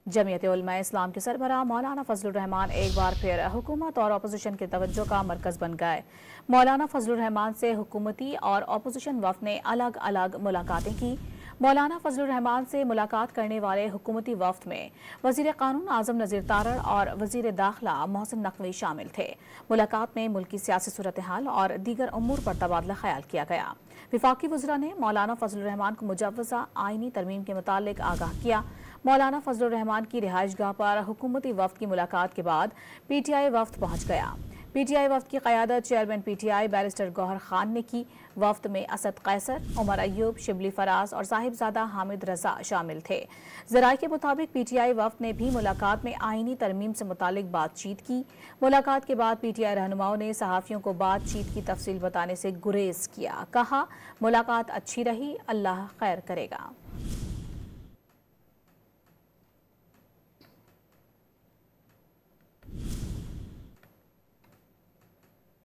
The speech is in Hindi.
जमीयत उलमा इस्लाम के सरबराह मौलाना फजलुर रहमान एक बार फिर हुकूमत और अपोजिशन की तवज्जो का मरकज बन गए। मौलाना फजलुर रहमान से हुकूमती और अपोजिशन वफ़द ने अलग अलग मुलाकातें की। मौलाना फजलुर रहमान से मुलाकात करने वाले हुकूमती वफ़द में वज़ीर क़ानून आज़म नज़ीर तारड़ और वज़ीर दाखिला मोहसिन नकवी शामिल थे। मुलाकात में मुल्की सियासी सूरत हाल और दीगर उमूर पर तबादला ख्याल किया गया। विफाकी वज़रा ने मौलाना फजलुर रहमान को मुजव्वज़ा आइनी तरमीम के मुतालिक आगाह किया। मौलाना फजलुर रहमान की रिहाइशगाह पर हुकूमती वफ़द की मुलाकात के बाद PTI वफ़द पहुंच गया। PTI वफ़द की क़यादत chairman PTI barrister Gohar Khan ने की। वफ़द में असद कैसर, उमर अयूब, शिबली फराज और साहिबजादा हामिद रजा शामिल थे। ज़राए के मुताबिक PTI वफ़द ने भी मुलाकात में आइनी तरमीम से मुतालिक बातचीत की। मुलाकात के बाद PTI रहनुमाओं ने सहाफ़ियों को बातचीत की तफसील बताने से गुरेज किया। कहा, मुलाकात अच्छी रही, अल्लाह खैर करेगा।